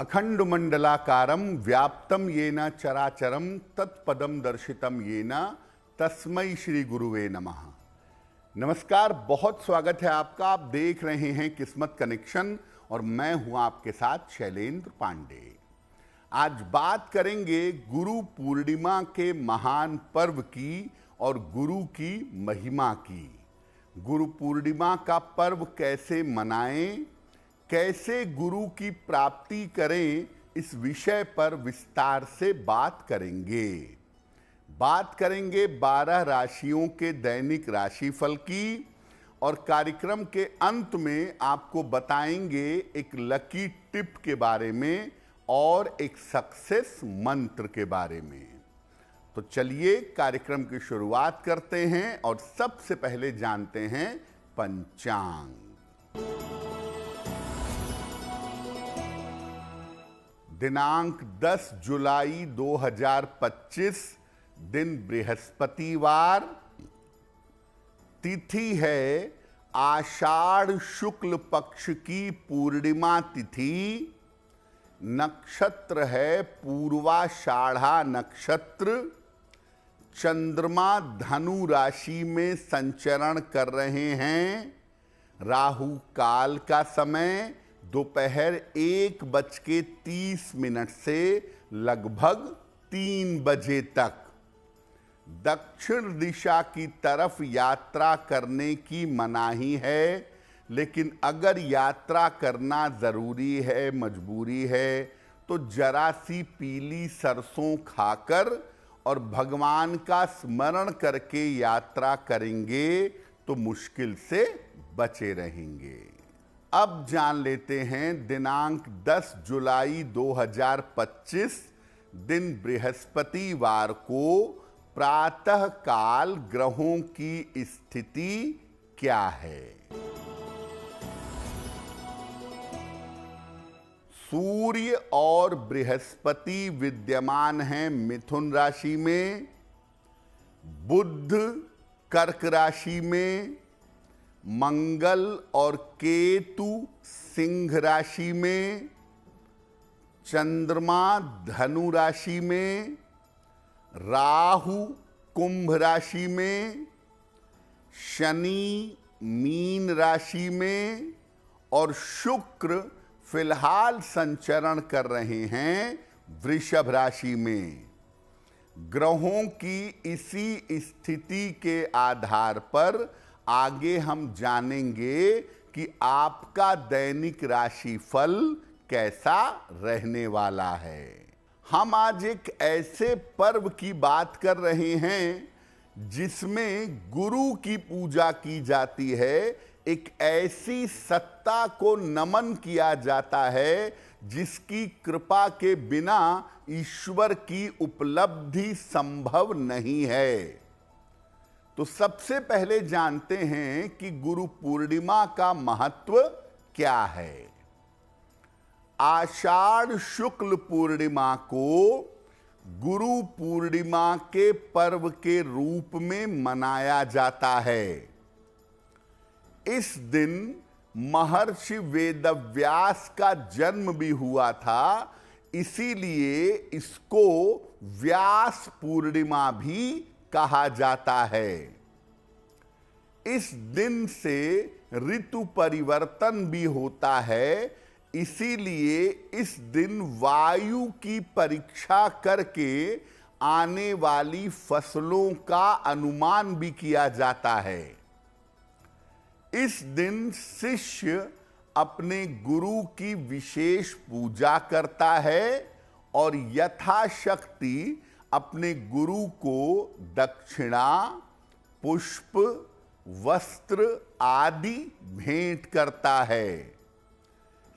अखंड मंडलाकारं व्याप्तं येन चराचरं तत्पदं दर्शितं येन तस्मै श्री गुरुवे नमः। नमस्कार, बहुत स्वागत है आपका। आप देख रहे हैं किस्मत कनेक्शन और मैं हूं आपके साथ शैलेंद्र पांडे। आज बात करेंगे गुरु पूर्णिमा के महान पर्व की और गुरु की महिमा की। गुरु पूर्णिमा का पर्व कैसे मनाएं, कैसे गुरु की प्राप्ति करें, इस विषय पर विस्तार से बात करेंगे। 12 राशियों के दैनिक राशिफल की और कार्यक्रम के अंत में आपको बताएंगे एक लकी टिप के बारे में और एक सक्सेस मंत्र के बारे में। तो चलिए कार्यक्रम की शुरुआत करते हैं और सबसे पहले जानते हैं पंचांग। दिनांक 10 जुलाई 2025, दिन बृहस्पतिवार, तिथि है आषाढ़ शुक्ल पक्ष की पूर्णिमा तिथि, नक्षत्र है पूर्वाषाढ़ा नक्षत्र, चंद्रमा धनु राशि में संचरण कर रहे हैं। राहु काल का समय दोपहर 1:30 से लगभग 3 बजे तक। दक्षिण दिशा की तरफ यात्रा करने की मनाही है, लेकिन अगर यात्रा करना जरूरी है, मजबूरी है, तो जरा सी पीली सरसों खाकर और भगवान का स्मरण करके यात्रा करेंगे तो मुश्किल से बचे रहेंगे। अब जान लेते हैं दिनांक 10 जुलाई 2025, दिन बृहस्पतिवार को प्रातः काल ग्रहों की स्थिति क्या है। सूर्य और बृहस्पति विद्यमान हैं मिथुन राशि में, बुध कर्क राशि में, मंगल और केतु सिंह राशि में, चंद्रमा धनु राशि में, राहु कुंभ राशि में, शनि मीन राशि में और शुक्र फिलहाल संचरण कर रहे हैं वृषभ राशि में। ग्रहों की इसी स्थिति के आधार पर आगे हम जानेंगे कि आपका दैनिक राशिफल कैसा रहने वाला है। हम आज एक ऐसे पर्व की बात कर रहे हैं जिसमें गुरु की पूजा की जाती है, एक ऐसी सत्ता को नमन किया जाता है जिसकी कृपा के बिना ईश्वर की उपलब्धि संभव नहीं है। तो सबसे पहले जानते हैं कि गुरु पूर्णिमा का महत्व क्या है। आषाढ़ शुक्ल पूर्णिमा को गुरु पूर्णिमा के पर्व के रूप में मनाया जाता है। इस दिन महर्षि वेदव्यास का जन्म भी हुआ था, इसीलिए इसको व्यास पूर्णिमा भी कहा जाता है। इस दिन से ऋतु परिवर्तन भी होता है, इसीलिए इस दिन वायु की परीक्षा करके आने वाली फसलों का अनुमान भी किया जाता है। इस दिन शिष्य अपने गुरु की विशेष पूजा करता है और यथाशक्ति अपने गुरु को दक्षिणा, पुष्प, वस्त्र आदि भेंट करता है।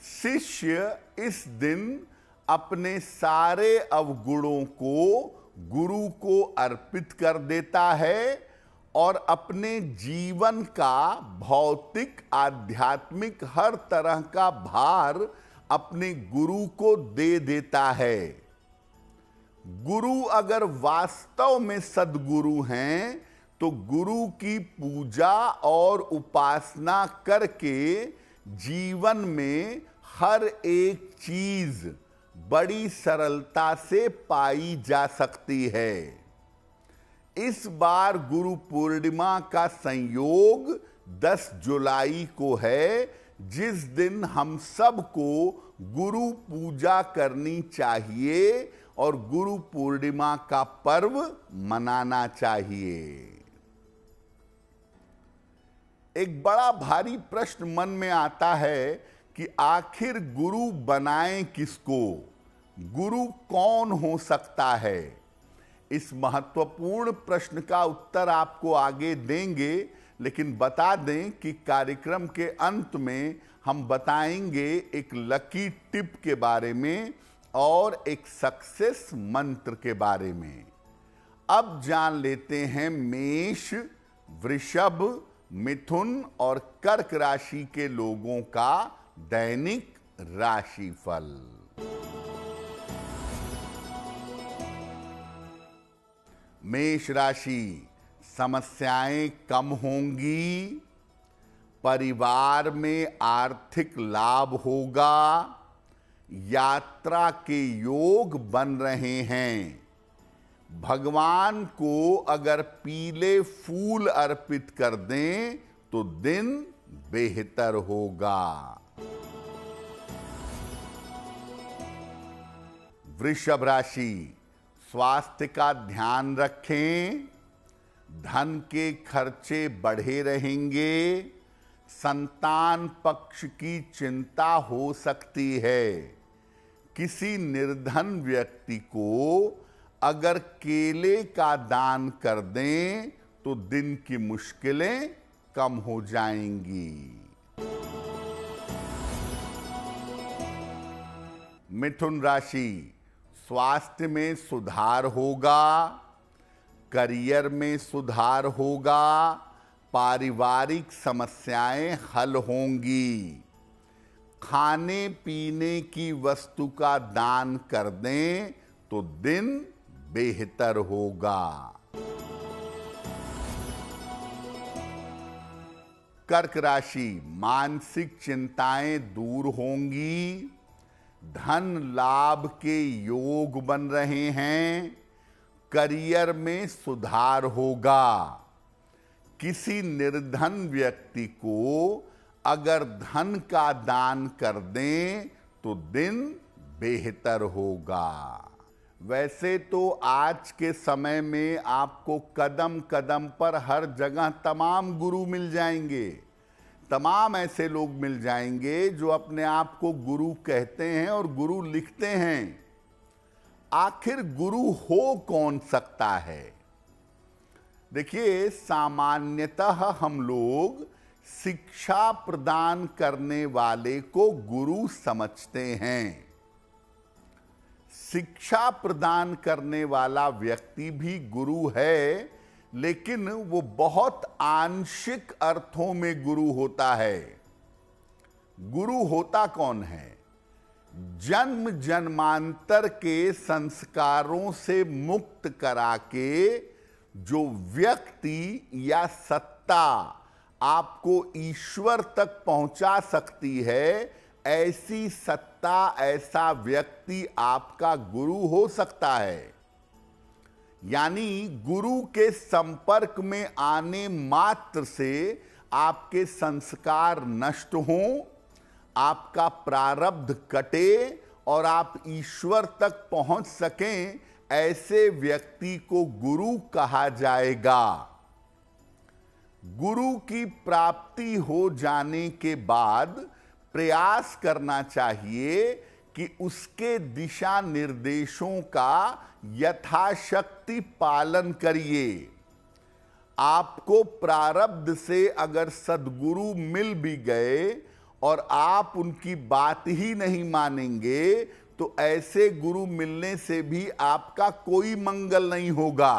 शिष्य इस दिन अपने सारे अवगुणों को गुरु को अर्पित कर देता है और अपने जीवन का भौतिक, आध्यात्मिक हर तरह का भार अपने गुरु को दे देता है। गुरु अगर वास्तव में सद्गुरु हैं तो गुरु की पूजा और उपासना करके जीवन में हर एक चीज बड़ी सरलता से पाई जा सकती है। इस बार गुरु पूर्णिमा का संयोग 10 जुलाई को है, जिस दिन हम सबको गुरु पूजा करनी चाहिए और गुरु पूर्णिमा का पर्व मनाना चाहिए। एक बड़ा भारी प्रश्न मन में आता है कि आखिर गुरु बनाएं किसको, गुरु कौन हो सकता है। इस महत्वपूर्ण प्रश्न का उत्तर आपको आगे देंगे, लेकिन बता दें कि कार्यक्रम के अंत में हम बताएंगे एक लकी टिप के बारे में और एक सक्सेस मंत्र के बारे में। अब जान लेते हैं मेष, वृषभ, मिथुन और कर्क राशि के लोगों का दैनिक राशिफल। मेष राशि, समस्याएं कम होंगी, परिवार में आर्थिक लाभ होगा, यात्रा के योग बन रहे हैं। भगवान को अगर पीले फूल अर्पित कर दें तो दिन बेहतर होगा। वृषभ राशि, स्वास्थ्य का ध्यान रखें, धन के खर्चे बढ़े रहेंगे, संतान पक्ष की चिंता हो सकती है। किसी निर्धन व्यक्ति को अगर केले का दान कर दें तो दिन की मुश्किलें कम हो जाएंगी। मिथुन राशि, स्वास्थ्य में सुधार होगा, करियर में सुधार होगा, पारिवारिक समस्याएं हल होंगी। खाने पीने की वस्तु का दान कर दें तो दिन बेहतर होगा। कर्क राशि, मानसिक चिंताएं दूर होंगी, धन लाभ के योग बन रहे हैं, करियर में सुधार होगा। किसी निर्धन व्यक्ति को अगर धन का दान कर दें तो दिन बेहतर होगा। वैसे तो आज के समय में आपको कदम कदम पर हर जगह तमाम गुरु मिल जाएंगे, तमाम ऐसे लोग मिल जाएंगे जो अपने आप को गुरु कहते हैं और गुरु लिखते हैं। आखिर गुरु हो कौन सकता है? देखिए, सामान्यतः हम लोग शिक्षा प्रदान करने वाले को गुरु समझते हैं। शिक्षा प्रदान करने वाला व्यक्ति भी गुरु है, लेकिन वो बहुत आंशिक अर्थों में गुरु होता है। गुरु होता कौन है? जन्म जन्मांतर के संस्कारों से मुक्त करा के जो व्यक्ति या सत्ता आपको ईश्वर तक पहुंचा सकती है, ऐसी सत्ता, ऐसा व्यक्ति आपका गुरु हो सकता है। यानी गुरु के संपर्क में आने मात्र से आपके संस्कार नष्ट हों, आपका प्रारब्ध कटे और आप ईश्वर तक पहुंच सकें, ऐसे व्यक्ति को गुरु कहा जाएगा। गुरु की प्राप्ति हो जाने के बाद प्रयास करना चाहिए कि उसके दिशा निर्देशों का यथाशक्ति पालन करिए। आपको प्रारब्ध से अगर सद्गुरु मिल भी गए और आप उनकी बात ही नहीं मानेंगे, तो ऐसे गुरु मिलने से भी आपका कोई मंगल नहीं होगा।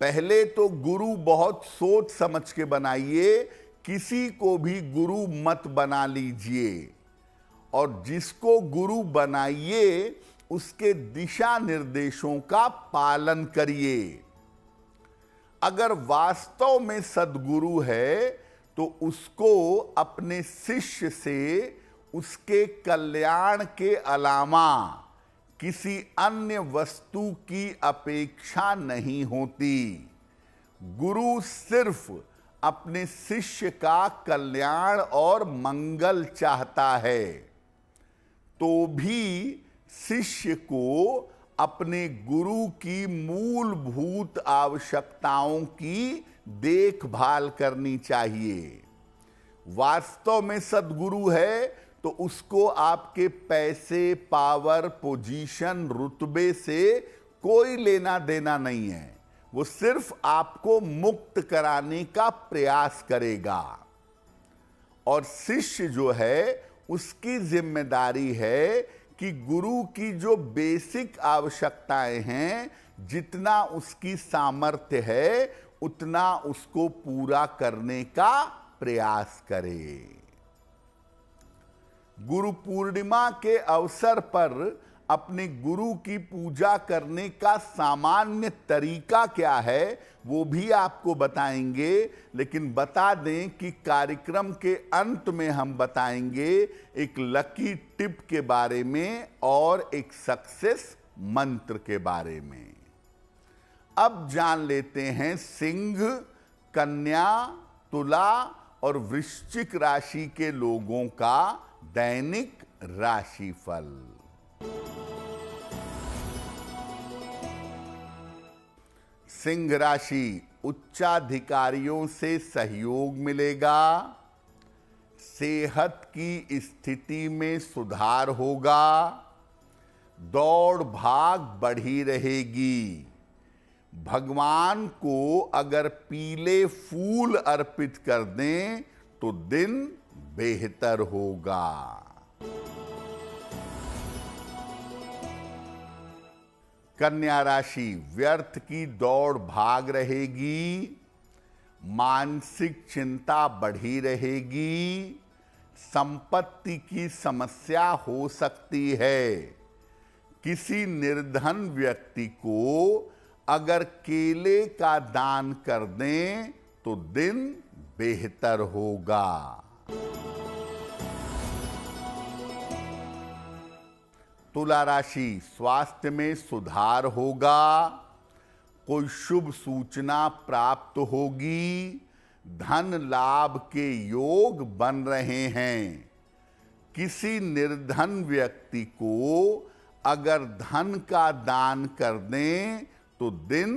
पहले तो गुरु बहुत सोच समझ के बनाइए, किसी को भी गुरु मत बना लीजिए, और जिसको गुरु बनाइए उसके दिशा निर्देशों का पालन करिए। अगर वास्तव में सद्गुरु है तो उसको अपने शिष्य से उसके कल्याण के अलावा किसी अन्य वस्तु की अपेक्षा नहीं होती। गुरु सिर्फ अपने शिष्य का कल्याण और मंगल चाहता है, तो भी शिष्य को अपने गुरु की मूलभूत आवश्यकताओं की देखभाल करनी चाहिए। वास्तव में सद्गुरु है तो उसको आपके पैसे, पावर, पोजीशन, रुतबे से कोई लेना देना नहीं है। वो सिर्फ आपको मुक्त कराने का प्रयास करेगा। और शिष्य जो है उसकी जिम्मेदारी है कि गुरु की जो बेसिक आवश्यकताएं हैं, जितना उसकी सामर्थ्य है उतना उसको पूरा करने का प्रयास करे। गुरु पूर्णिमा के अवसर पर अपने गुरु की पूजा करने का सामान्य तरीका क्या है वो भी आपको बताएंगे, लेकिन बता दें कि कार्यक्रम के अंत में हम बताएंगे एक लकी टिप के बारे में और एक सक्सेस मंत्र के बारे में। अब जान लेते हैं सिंह, कन्या, तुला और वृश्चिक राशि के लोगों का दैनिक राशिफल। सिंह राशि, उच्चाधिकारियों से सहयोग मिलेगा, सेहत की स्थिति में सुधार होगा, दौड़ भाग बढ़ी रहेगी। भगवान को अगर पीले फूल अर्पित कर दें तो दिन बेहतर होगा। कन्या राशि, व्यर्थ की दौड़ भाग रहेगी, मानसिक चिंता बढ़ी रहेगी, संपत्ति की समस्या हो सकती है। किसी निर्धन व्यक्ति को अगर केले का दान कर दें तो दिन बेहतर होगा। तुला राशि, स्वास्थ्य में सुधार होगा, कोई शुभ सूचना प्राप्त होगी, धन लाभ के योग बन रहे हैं। किसी निर्धन व्यक्ति को अगर धन का दान कर दें तो दिन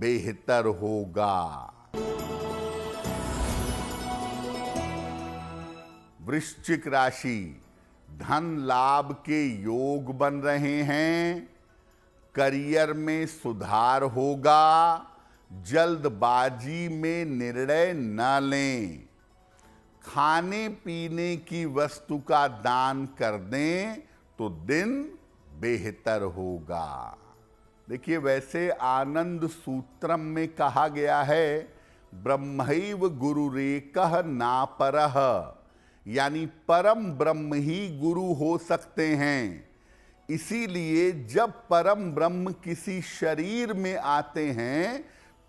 बेहतर होगा। वृश्चिक राशि, धन लाभ के योग बन रहे हैं, करियर में सुधार होगा, जल्दबाजी में निर्णय न लें। खाने पीने की वस्तु का दान कर दें तो दिन बेहतर होगा। देखिए, वैसे आनंद सूत्रम में कहा गया है ब्रह्मैव गुरुरेकः नापरः, यानी परम ब्रह्म ही गुरु हो सकते हैं। इसीलिए जब परम ब्रह्म किसी शरीर में आते हैं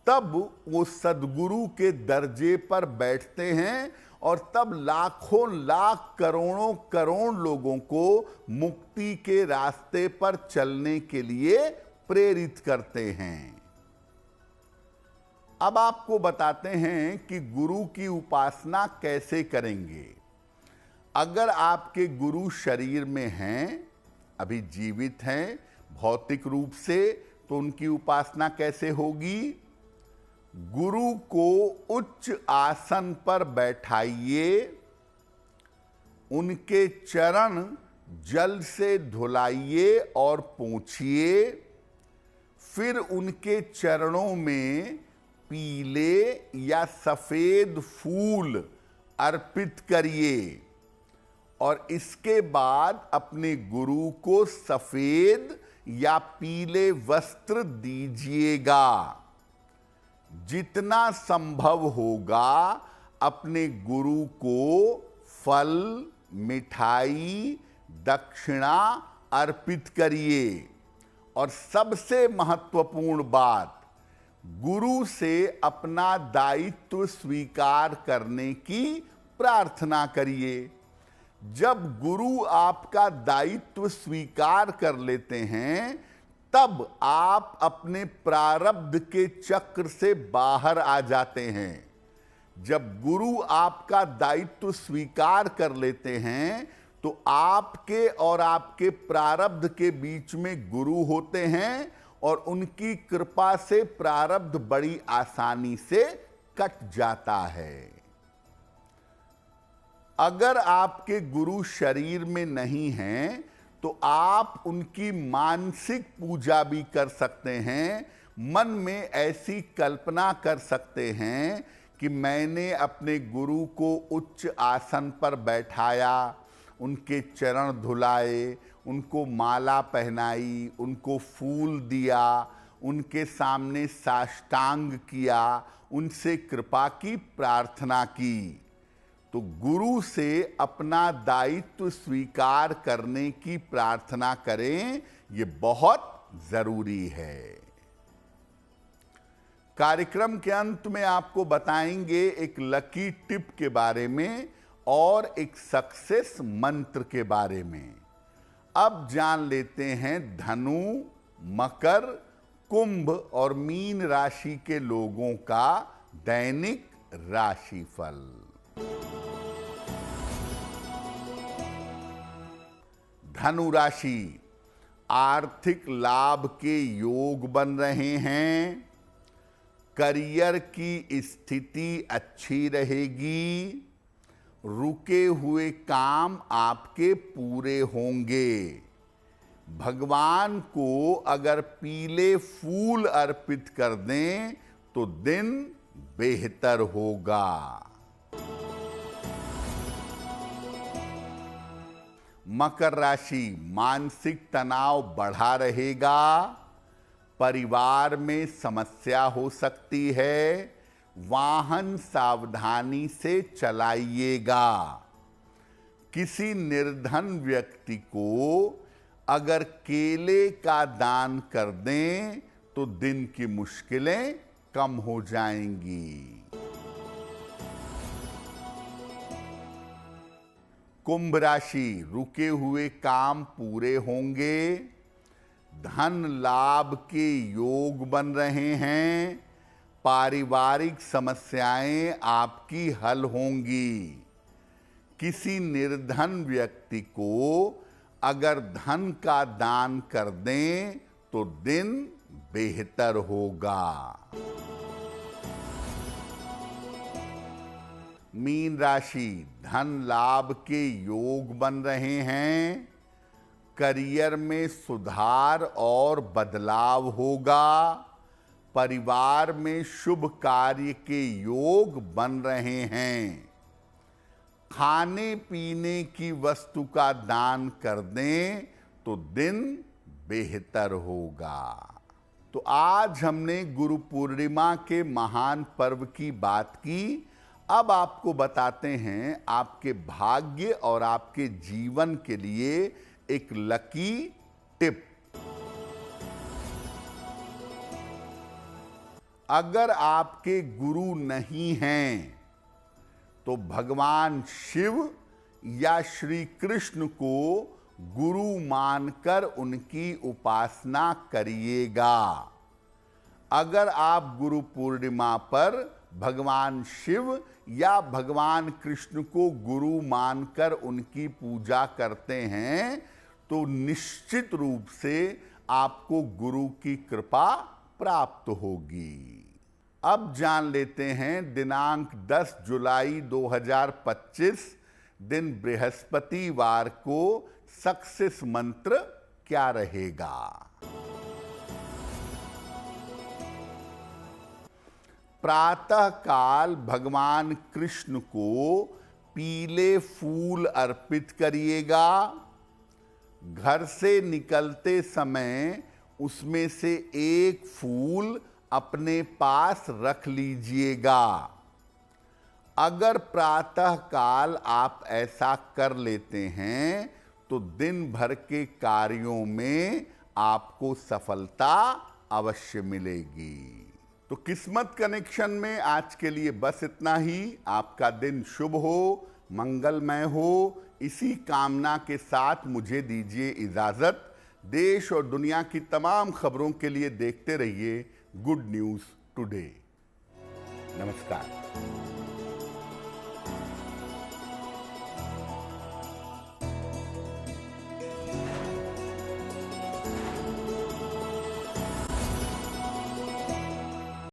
तब वो सद्गुरु के दर्जे पर बैठते हैं और तब लाखों लाख करोड़ों करोड़ लोगों को मुक्ति के रास्ते पर चलने के लिए प्रेरित करते हैं। अब आपको बताते हैं कि गुरु की उपासना कैसे करेंगे। अगर आपके गुरु शरीर में हैं, अभी जीवित हैं भौतिक रूप से, तो उनकी उपासना कैसे होगी? गुरु को उच्च आसन पर बैठाइए, उनके चरण जल से धुलाइए और पोंछिए, फिर उनके चरणों में पीले या सफेद फूल अर्पित करिए और इसके बाद अपने गुरु को सफेद या पीले वस्त्र दीजिएगा। जितना संभव होगा अपने गुरु को फल, मिठाई, दक्षिणा अर्पित करिए और सबसे महत्वपूर्ण बात, गुरु से अपना दायित्व स्वीकार करने की प्रार्थना करिए। जब गुरु आपका दायित्व स्वीकार कर लेते हैं तब आप अपने प्रारब्ध के चक्र से बाहर आ जाते हैं। जब गुरु आपका दायित्व स्वीकार कर लेते हैं तो आपके और आपके प्रारब्ध के बीच में गुरु होते हैं और उनकी कृपा से प्रारब्ध बड़ी आसानी से कट जाता है। अगर आपके गुरु शरीर में नहीं हैं तो आप उनकी मानसिक पूजा भी कर सकते हैं। मन में ऐसी कल्पना कर सकते हैं कि मैंने अपने गुरु को उच्च आसन पर बैठाया, उनके चरण धुलाए, उनको माला पहनाई, उनको फूल दिया, उनके सामने साष्टांग किया, उनसे कृपा की प्रार्थना की। तो गुरु से अपना दायित्व स्वीकार करने की प्रार्थना करें, ये बहुत जरूरी है। कार्यक्रम के अंत में आपको बताएंगे एक लकी टिप के बारे में और एक सक्सेस मंत्र के बारे में। अब जान लेते हैं धनु, मकर, कुंभ और मीन राशि के लोगों का दैनिक राशिफल। धनु राशि, आर्थिक लाभ के योग बन रहे हैं। करियर की स्थिति अच्छी रहेगी। रुके हुए काम आपके पूरे होंगे। भगवान को अगर पीले फूल अर्पित कर दें तो दिन बेहतर होगा। मकर राशि, मानसिक तनाव बढ़ा रहेगा। परिवार में समस्या हो सकती है। वाहन सावधानी से चलाइएगा। किसी निर्धन व्यक्ति को अगर केले का दान कर दें तो दिन की मुश्किलें कम हो जाएंगी। कुंभ राशि, रुके हुए काम पूरे होंगे। धन लाभ के योग बन रहे हैं। पारिवारिक समस्याएं आपकी हल होंगी। किसी निर्धन व्यक्ति को अगर धन का दान कर दें तो दिन बेहतर होगा। मीन राशि, धन लाभ के योग बन रहे हैं। करियर में सुधार और बदलाव होगा। परिवार में शुभ कार्य के योग बन रहे हैं। खाने पीने की वस्तु का दान कर दें तो दिन बेहतर होगा। तो आज हमने गुरु पूर्णिमा के महान पर्व की बात की। अब आपको बताते हैं आपके भाग्य और आपके जीवन के लिए एक लकी टिप। अगर आपके गुरु नहीं हैं तो भगवान शिव या श्री कृष्ण को गुरु मानकर उनकी उपासना करिएगा। अगर आप गुरु पूर्णिमा पर भगवान शिव या भगवान कृष्ण को गुरु मानकर उनकी पूजा करते हैं तो निश्चित रूप से आपको गुरु की कृपा प्राप्त होगी। अब जान लेते हैं दिनांक 10 जुलाई 2025 दिन बृहस्पतिवार को सक्सेस मंत्र क्या रहेगा। प्रातः काल भगवान कृष्ण को पीले फूल अर्पित करिएगा। घर से निकलते समय उसमें से एक फूल अपने पास रख लीजिएगा। अगर प्रातः काल आप ऐसा कर लेते हैं तो दिन भर के कार्यों में आपको सफलता अवश्य मिलेगी। तो किस्मत कनेक्शन में आज के लिए बस इतना ही। आपका दिन शुभ हो, मंगलमय हो, इसी कामना के साथ मुझे दीजिए इजाजत। देश और दुनिया की तमाम खबरों के लिए देखते रहिए गुड न्यूज टुडे। नमस्कार।